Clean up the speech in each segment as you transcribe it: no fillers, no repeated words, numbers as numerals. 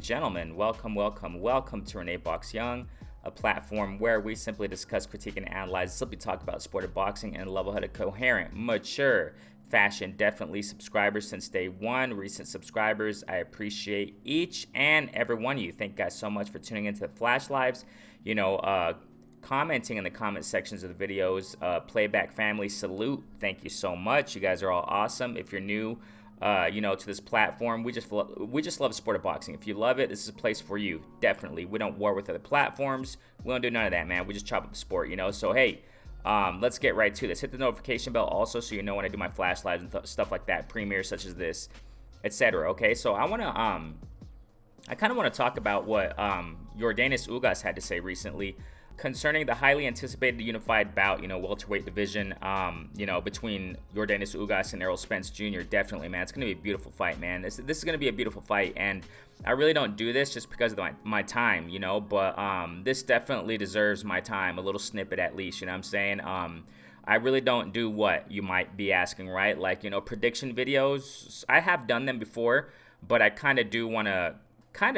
gentlemen, welcome to Renee Box Young, a platform where we simply discuss, critique, and analyze, simply talk about sport of boxing in a level-headed, coherent, mature fashion. Definitely subscribers since day one, recent subscribers. I appreciate each and every one of you. Thank you guys so much for tuning into the Flash Lives. Commenting in the comment sections of the videos. Playback family, salute. Thank you so much. You guys are all awesome. If you're new, to this platform, we just love sport of boxing. If you love it, this is a place for you. Definitely. We don't war with other platforms. We don't do none of that, man. We just chop up the sport, So hey, let's get right to this. Hit the notification bell also so you know when I do my flash lives and stuff like that, premieres such as this, etc. Okay, so I kind of want to talk about what Yordenis Ugas had to say recently concerning the highly anticipated unified bout, welterweight division, between Yordenis Ugas and Errol Spence Jr. Definitely, man. It's going to be a beautiful fight, man. This is going to be a beautiful fight, and I really don't do this just because of my time, but this definitely deserves my time, a little snippet at least, you know what I'm saying? I really don't do what you might be asking, right? Like, prediction videos. I have done them before, but I kind of do want to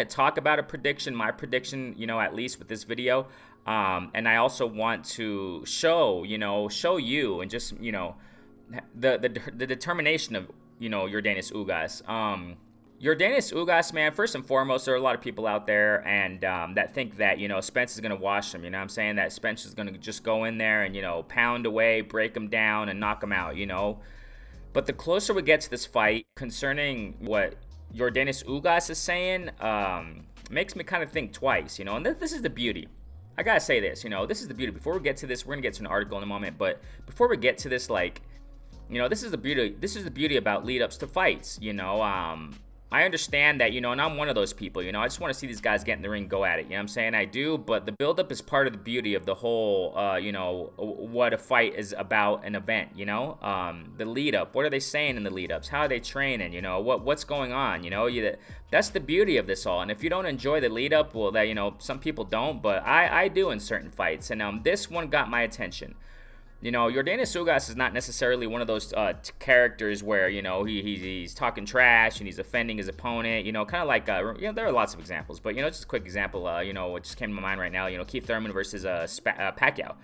talk about my prediction, at least with this video. And I also want to show you and just, the determination of, Yordenis Ugas. Yordenis Ugas, man, first and foremost, there are a lot of people out there and that think that, Spence is going to wash him, I'm saying? That Spence is going to just go in there and, pound away, break him down, and knock him out, But the closer we get to this fight, concerning what Yordenis Ugas is saying, makes me kind of think twice, and this is the beauty. I gotta say this, this is the beauty. Before we get to this, we're gonna get to an article in a moment, but before we get to this, this is the beauty. This is the beauty about lead-ups to fights, I understand that, and I'm one of those people, I just want to see these guys get in the ring, go at it, I'm saying? I do, but the build-up is part of the beauty of the whole, what a fight is about, an event, the lead-up. What are they saying in the lead-ups? How are they training, what's going on, that's the beauty of this all. And if you don't enjoy the lead-up, well, that, some people don't, but I do in certain fights, and this one got my attention. Yordenis Ugas is not necessarily one of those characters where, he's talking trash and he's offending his opponent, kind of like, there are lots of examples, but, just a quick example, what just came to my mind right now, Keith Thurman versus Pacquiao.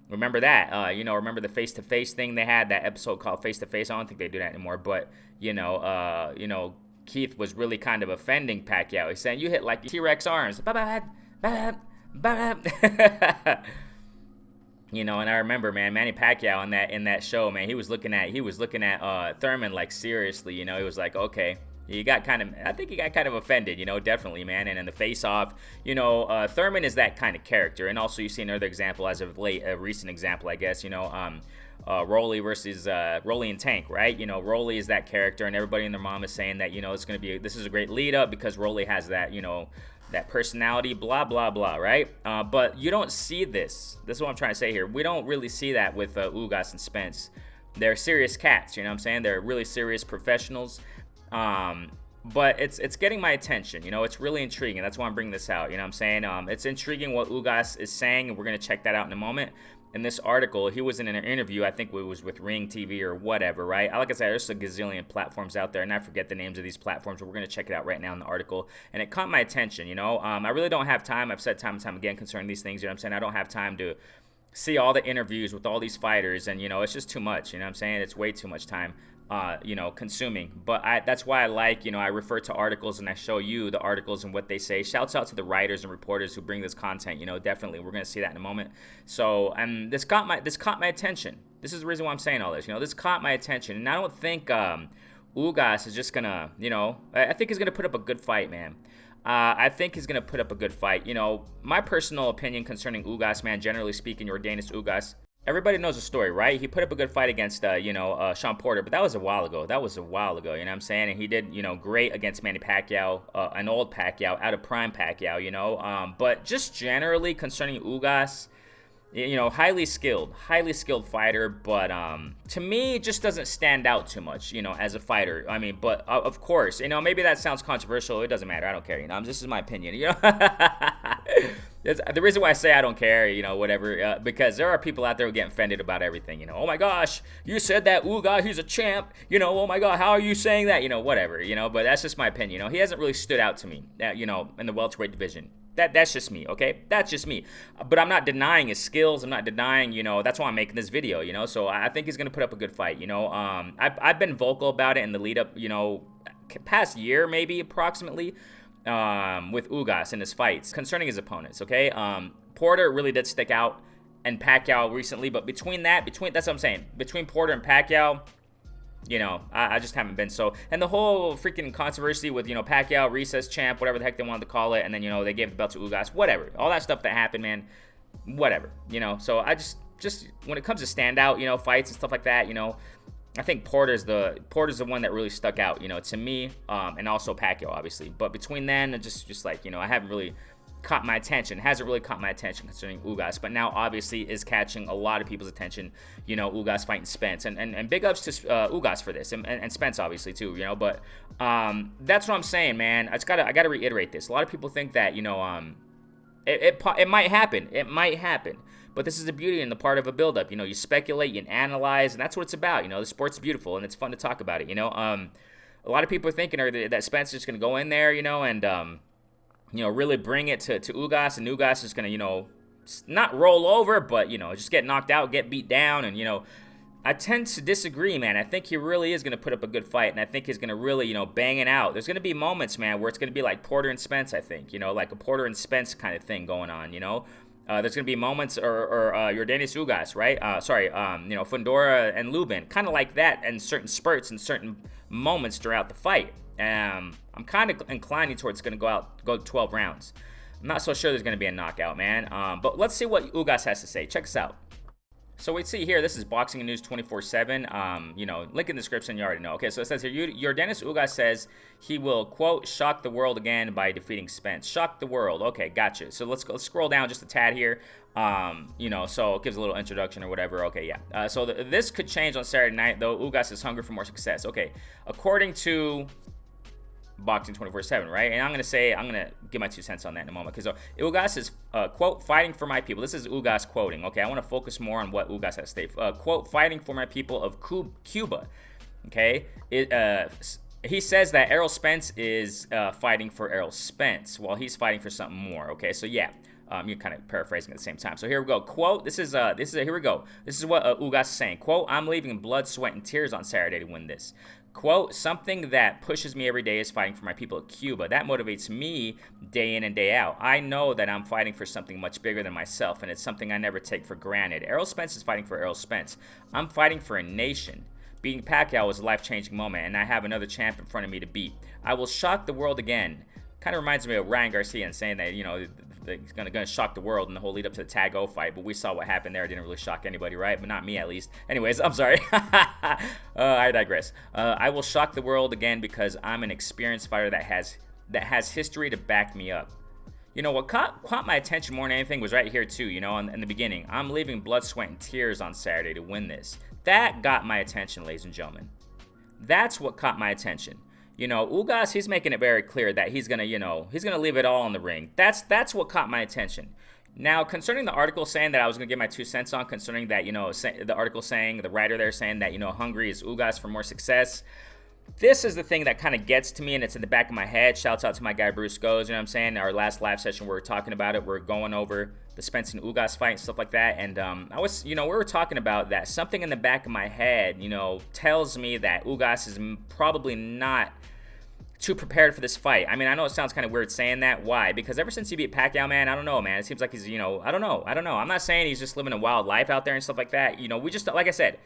Remember that, remember the face-to-face thing they had, that episode called Face-to-Face? I don't think they do that anymore, but, Keith was really kind of offending Pacquiao. He's saying, you hit like T-Rex arms. And I remember, man, Manny Pacquiao in that show, man, he was looking at Thurman like seriously, he was like, okay, I think he got kind of offended, definitely, man. And in the face-off, Thurman is that kind of character. And also you see another example as of late, a recent example, I guess, Rolly versus Rolly and Tank, right? Rolly is that character, and everybody and their mom is saying that, this is a great lead-up because Rolly has that, that personality, blah, blah, blah, right? But you don't see this. This is what I'm trying to say here. We don't really see that with Ugas and Spence. They're serious cats, what I'm saying? They're really serious professionals. But it's getting my attention, it's really intriguing. That's why I'm bringing this out, what I'm saying? It's intriguing what Ugas is saying, and we're going to check that out in a moment. In this article, he was in an interview, I think it was with Ring TV or whatever, right? Like I said, there's a gazillion platforms out there, and I forget the names of these platforms, but we're going to check it out right now in the article. And it caught my attention, I really don't have time. I've said time and time again concerning these things, what I'm saying? I don't have time to see all the interviews with all these fighters, and, it's just too much, what I'm saying? It's way too much time. Consuming. But that's why I like, I refer to articles and I show you the articles and what they say. Shouts out to the writers and reporters who bring this content, definitely. We're going to see that in a moment. So, and this caught my attention. This is the reason why I'm saying all this, this caught my attention. And I don't think, Ugas is just going to, I think he's going to put up a good fight, man. I think he's going to put up a good fight. My personal opinion concerning Ugas, man, generally speaking, Yordenis Ugas, everybody knows the story, right? He put up a good fight against, Sean Porter, but that was a while ago. You know what I'm saying? And he did, great against Manny Pacquiao, an old Pacquiao, out of prime Pacquiao, But just generally concerning Ugas, highly skilled fighter, but to me, it just doesn't stand out too much, as a fighter. I mean, but of course, maybe that sounds controversial. It doesn't matter. I don't care. This is my opinion. The reason why I say I don't care, whatever, because there are people out there who get offended about everything. Oh my gosh, you said that Ugas, he's a champ. Oh my God, how are you saying that? Whatever. But that's just my opinion. He hasn't really stood out to me, in the welterweight division. That's just me, okay? That's just me. But I'm not denying his skills. I'm not denying, that's why I'm making this video, So I think he's going to put up a good fight, I've been vocal about it in the lead up, past year maybe approximately, with Ugas in his fights concerning his opponents, okay? Porter really did stick out, and Pacquiao recently, but that's what I'm saying. Between Porter and Pacquiao, I just haven't been so. And the whole freaking controversy with, Pacquiao, recess champ, whatever the heck they wanted to call it, and then, they gave the belt to Ugas, whatever. All that stuff that happened, man, whatever, So I just when it comes to standout, fights and stuff like that, I think Porter's the one that really stuck out, to me, and also Pacquiao, obviously. But between then, and just like, I haven't really hasn't really caught my attention concerning Ugas, but now obviously is catching a lot of people's attention, Ugas fighting Spence, and big ups to Ugas for this, and Spence obviously too, but that's what I'm saying, man. I gotta reiterate this. A lot of people think that, it might happen, but this is the beauty and the part of a build-up, you speculate, you analyze, and that's what it's about, the sport's beautiful, and it's fun to talk about it, a lot of people are thinking that Spence is just gonna go in there, and really bring it to Ugas, and Ugas is going to, not roll over, but, just get knocked out, get beat down, and, I tend to disagree, man. I think he really is going to put up a good fight, and I think he's going to really, bang it out. There's going to be moments, man, where it's going to be like Porter and Spence, I think, like a Porter and Spence kind of thing going on, There's going to be moments, or Yordenis Ugas, right? Fundora and Lubin, kind of like that in certain spurts and certain moments throughout the fight. I'm kind of inclining towards going to go 12 rounds. I'm not so sure there's going to be a knockout, man. But let's see what Ugas has to say. Check us out. So we see here, this is Boxing News 24/7. Link in the description, you already know. Okay, so it says here, Yordenis Ugas says he will, quote, shock the world again by defeating Spence. Shock the world. Okay, gotcha. So let's scroll down just a tad here. So it gives a little introduction or whatever. Okay, yeah. So this could change on Saturday night, though. Ugas is hungry for more success. Okay, according to Boxing 24/7, right? And I'm gonna give my 2 cents on that in a moment, because Ugas is quote, fighting for my people. This is Ugas quoting. Okay, I want to focus more on what Ugas has to say. Quote, fighting for my people of Cuba. Okay, he says that Errol Spence is fighting for Errol Spence while he's fighting for something more. Okay, so yeah. You're kind of paraphrasing at the same time. So here we go. Quote, here we go. This is what Ugas is saying. Quote, I'm leaving blood, sweat, and tears on Saturday to win this. Quote, something that pushes me every day is fighting for my people of Cuba. That motivates me day in and day out. I know that I'm fighting for something much bigger than myself, and it's something I never take for granted. Errol Spence is fighting for Errol Spence. I'm fighting for a nation. Beating Pacquiao was a life-changing moment, and I have another champ in front of me to beat. I will shock the world again. Kind of reminds me of Ryan Garcia and saying that, he's going to shock the world in the whole lead up to the Tag O fight, but we saw what happened there. It didn't really shock anybody, right? But not me, at least. Anyways, I'm sorry. I digress. I will shock the world again because I'm an experienced fighter that has history to back me up. What caught my attention more than anything was right here too, in the beginning. I'm leaving blood, sweat, and tears on Saturday to win this. That got my attention, ladies and gentlemen. That's what caught my attention. Ugas, he's making it very clear that he's gonna leave it all in the ring. That's what caught my attention. Now, concerning the article saying that I was gonna give my 2 cents on, concerning that, the article saying, the writer there saying that, hungry is Ugas for more success. This is the thing that kind of gets to me, and it's in the back of my head. Shouts out to my guy Bruce Goes, I'm saying? Our last live session, we were talking about it. We're going over the Spence and Ugas fight and stuff like that. And we were talking about that. Something in the back of my head, tells me that Ugas is probably not too prepared for this fight. I mean, I know it sounds kind of weird saying that. Why? Because ever since he beat Pacquiao, man, I don't know, man. It seems like he's, I don't know. I'm not saying he's just living a wild life out there and stuff like that. We just, like I said,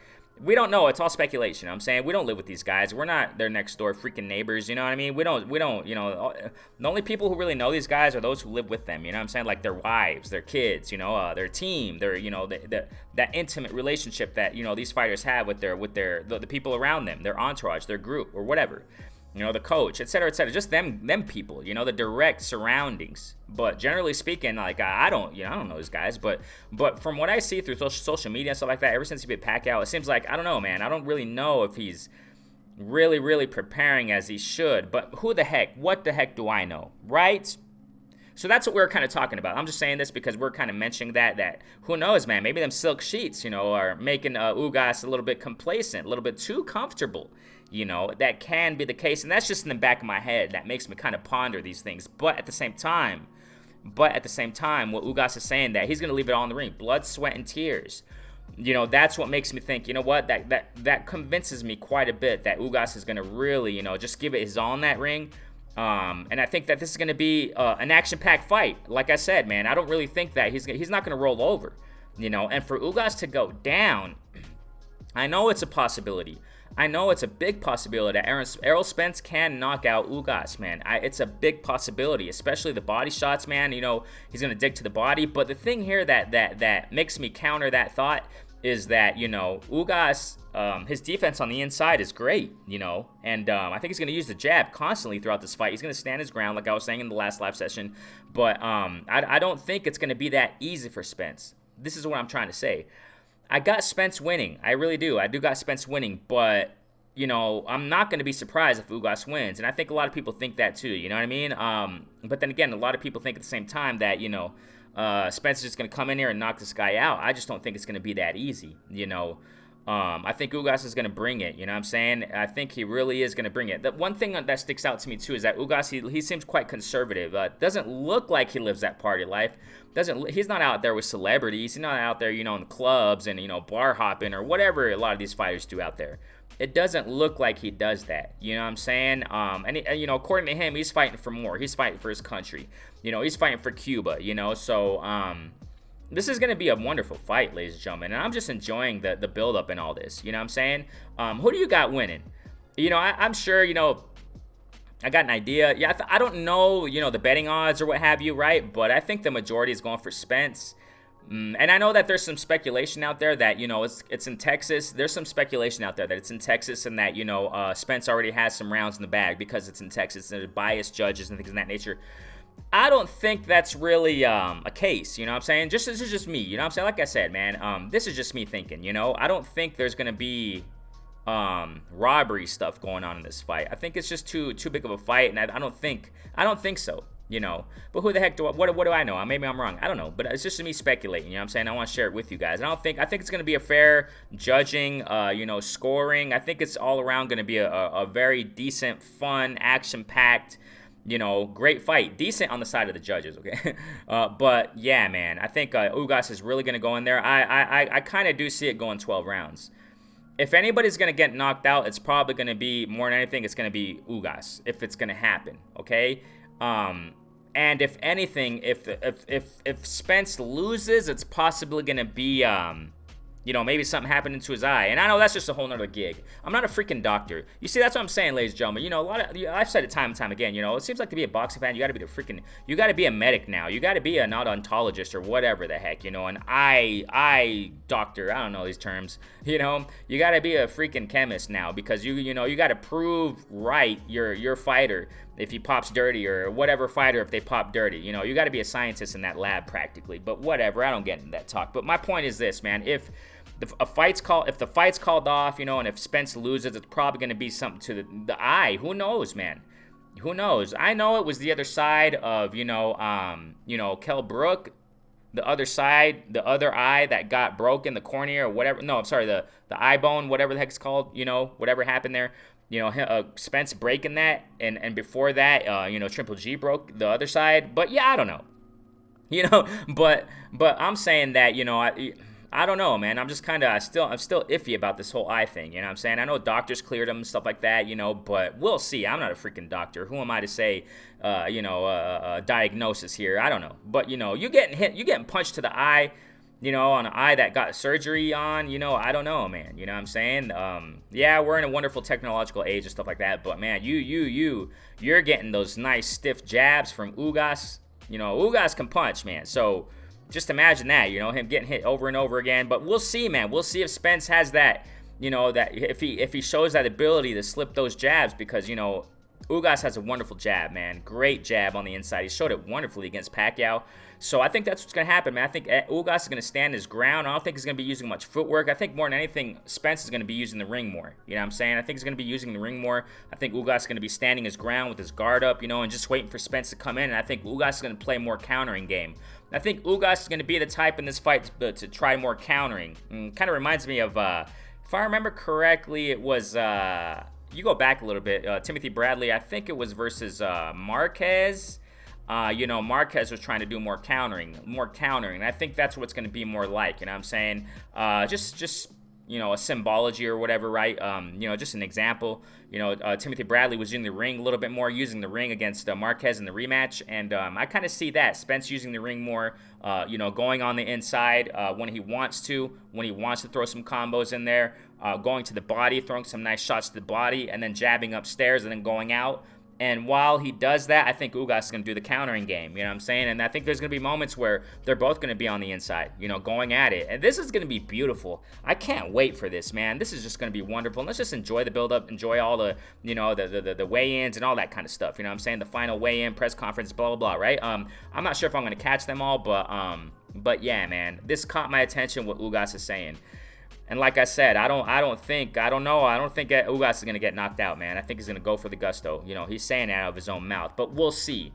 we don't know. It's all speculation. I'm saying we don't live with these guys. We're not their next door freaking neighbors. You know what I mean? We don't. The only people who really know these guys are those who live with them. You know what I'm saying? Like their wives, their kids. Their team. Their that intimate relationship that these fighters have with the people around them, their entourage, their group, or whatever. The coach, etc., etc. Just them people, the direct surroundings. But generally speaking, like I don't know these guys. But from what I see through social media and stuff like that, ever since he beat Pacquiao, it seems like, I don't know, man. I don't really know if he's really preparing as he should. But who the heck? What the heck do I know, right? So that's what we're kind of talking about. I'm just saying this because we're kind of mentioning that who knows, man, maybe them silk sheets, are making Ugas a little bit complacent, a little bit too comfortable. That can be the case, and that's just in the back of my head. That makes me kind of ponder these things. But at the same time, what Ugas is saying, that he's going to leave it all in the ring. Blood, sweat, and tears. That's what makes me think, that convinces me quite a bit that Ugas is going to really, just give it his all in that ring. And I think that this is going to be an action-packed fight. Like I said, man, I don't really think that he's not going to roll over, And for Ugas to go down, I know it's a possibility. I know it's a big possibility that Errol Spence can knock out Ugas, man. It's a big possibility, especially the body shots, man. He's going to dig to the body. But the thing here that makes me counter that thought is that, Ugas, his defense on the inside is great, and I think he's going to use the jab constantly throughout this fight. He's going to stand his ground, like I was saying in the last live session. But I don't think it's going to be that easy for Spence. This is what I'm trying to say. I got Spence winning. I really do. I do got Spence winning, but, I'm not going to be surprised if Ugas wins. And I think a lot of people think that too, you know what I mean? But then again, a lot of people think at the same time that, Spence is just going to come in here and knock this guy out. I just don't think it's going to be that easy, I think Ugas is going to bring it, you know what I'm saying? I think he really is going to bring it. The one thing that sticks out to me, too, is that Ugas, he seems quite conservative. Doesn't look like he lives that party life. He's not out there with celebrities. He's not out there, in the clubs and, bar hopping or whatever a lot of these fighters do out there. It doesn't look like he does that, you know what I'm saying? According to him, he's fighting for more. He's fighting for his country. He's fighting for Cuba, so... This is going to be a wonderful fight, ladies and gentlemen, and I'm just enjoying the build-up and all this, you know what I'm saying? Who do you got winning? I'm sure, I got an idea. Yeah, I don't know, the betting odds or what have you, right? But I think the majority is going for Spence. And I know that there's some speculation out there that, it's in Texas. There's some speculation out there that it's in Texas and that, Spence already has some rounds in the bag because it's in Texas. There's biased judges and things of that nature. I don't think that's really a case, you know what I'm saying? This is just me, you know what I'm saying? Like I said, man, this is just me thinking, I don't think there's going to be robbery stuff going on in this fight. I think it's just too big of a fight, and I don't think so, But who the heck what do I know? Maybe I'm wrong. I don't know, but it's just me speculating, you know what I'm saying? I want to share it with you guys. I think it's going to be a fair judging, scoring. I think it's all around going to be a very decent, fun, action-packed, great fight. Decent on the side of the judges, okay? But, yeah, man, I think Ugas is really going to go in there. I kind of do see it going 12 rounds. If anybody's going to get knocked out, it's probably going to be, more than anything, it's going to be Ugas, if it's going to happen, okay? And if anything, if Spence loses, it's possibly going to be... maybe something happened to his eye. And I know that's just a whole nother gig. I'm not a freaking doctor. You see, that's what I'm saying, ladies and gentlemen. I've said it time and time again, it seems like to be a boxing fan, you gotta be a medic now. You gotta be an odontologist or whatever the heck, an eye doctor. I don't know these terms. You gotta be a freaking chemist now because you gotta prove right your fighter if he pops dirty, or whatever fighter if they pop dirty. You gotta be a scientist in that lab practically. But whatever, I don't get into that talk. But my point is this, man, if the fight's called off, and if Spence loses, it's probably going to be something to the eye. Who knows, man? Who knows? I know it was the other side of, Kell Brook, the other side, the other eye that got broken, the cornea or whatever. No, I'm sorry, the eye bone, whatever the heck it's called, whatever happened there. Spence breaking that, and before that, Triple G broke the other side. But yeah, I don't know. But I'm saying that, I don't know, man. I'm just I'm still iffy about this whole eye thing, you know what I'm saying? I know doctors cleared him and stuff like that, but we'll see. I'm not a freaking doctor. Who am I to say, diagnosis here? I don't know. But, you getting punched to the eye, on an eye that got surgery on, I don't know, man. You know what I'm saying? Yeah, we're in a wonderful technological age and stuff like that, but, man, you're getting those nice stiff jabs from Ugas. Ugas can punch, man. So... just imagine that, him getting hit over and over again. But we'll see, man. We'll see if Spence has that, that if he shows that ability to slip those jabs, because, Ugas has a wonderful jab, man. Great jab on the inside. He showed it wonderfully against Pacquiao. So I think that's what's going to happen, man. I think Ugas is going to stand his ground. I don't think he's going to be using much footwork. I think more than anything, Spence is going to be using the ring more. You know what I'm saying? I think he's going to be using the ring more. I think Ugas is going to be standing his ground with his guard up, you know, and just waiting for Spence to come in. And I think Ugas is going to play more countering game. I think Ugas is going to be the type in this fight to try more countering. Kind of reminds me of, if I remember correctly, it was... you go back a little bit, Timothy Bradley, I think it was versus Marquez. You know, Marquez was trying to do more countering. And I think that's what it's going to be more like, you know what I'm saying? Just you know, a symbology or whatever, right? You know, just an example. You know, Timothy Bradley was using the ring a little bit more, using the ring against Marquez in the rematch, and I kind of see that. Spence using the ring more, you know, going on the inside when he wants to throw some combos in there, going to the body, throwing some nice shots to the body, and then jabbing upstairs and then going out. And while he does that, I think Ugas is going to do the countering game, you know what I'm saying? And I think there's going to be moments where they're both going to be on the inside, you know, going at it. And this is going to be beautiful. I can't wait for this, man. This is just going to be wonderful. And let's just enjoy the build-up, enjoy all the, you know, the weigh-ins and all that kind of stuff, you know what I'm saying? The final weigh-in, press conference, blah, blah, blah, right? I'm not sure if I'm going to catch them all, but yeah, man. This caught my attention, what Ugas is saying. And like I said, I don't think Ugas is going to get knocked out, man. I think he's going to go for the gusto. You know, he's saying that out of his own mouth. But we'll see.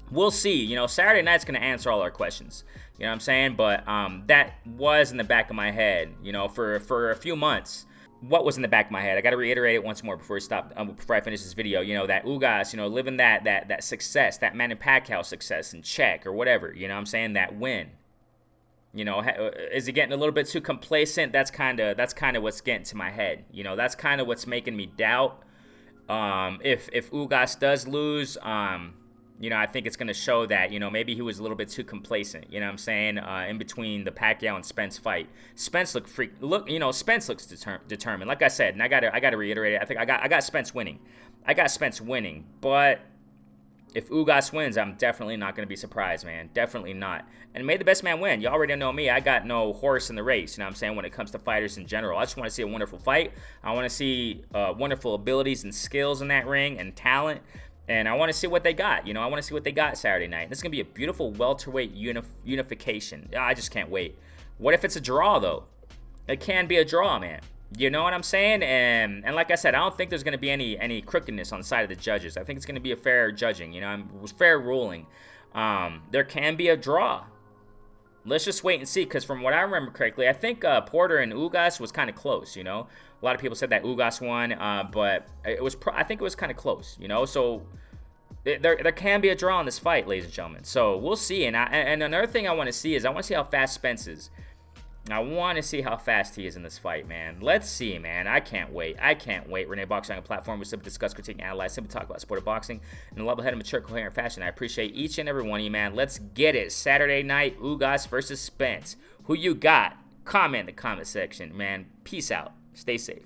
We'll see. You know, Saturday night's going to answer all our questions. You know what I'm saying? But that was in the back of my head, you know, for a few months. What was in the back of my head? I got to reiterate it once more before I finish this video. You know, that Ugas, you know, living that success, that Manny Pacquiao success in Czech or whatever. You know what I'm saying? That win. You know, is he getting a little bit too complacent? That's kind of what's getting to my head. You know, that's kind of what's making me doubt. If Ugas does lose, you know, I think it's going to show that, you know, maybe he was a little bit too complacent. You know what I'm saying? In between the Pacquiao and Spence fight, Spence Spence looks determined. Like I said, and I gotta reiterate it. I think I got Spence winning. But if Ugas wins, I'm definitely not going to be surprised, man. Definitely not. And may the best man win. You already know me. I got no horse in the race, you know what I'm saying, when it comes to fighters in general. I just want to see a wonderful fight. I want to see wonderful abilities and skills in that ring and talent. And I want to see what they got. You know, I want to see what they got Saturday night. This is going to be a beautiful welterweight unification. I just can't wait. What if it's a draw, though? It can be a draw, man. You know what I'm saying? And like I said, I don't think there's going to be any crookedness on the side of the judges. I think it's going to be a fair judging, you know, fair ruling. There can be a draw. Let's just wait and see, because from what I remember correctly, I think Porter and Ugas was kind of close, you know. A lot of people said that Ugas won, but I think it was kind of close, you know. So there can be a draw in this fight, ladies and gentlemen. So we'll see. And another thing I want to see is I want to see how fast Spence is. I want to see how fast he is in this fight, man. Let's see, man. I can't wait. Renee Boxing on a platform we simply discuss, critique, analyze, simply talk about sport of boxing in a level-headed, mature, coherent fashion. I appreciate each and every one of you, man. Let's get it. Saturday night, Ugas versus Spence. Who you got? Comment in the comment section, man. Peace out. Stay safe.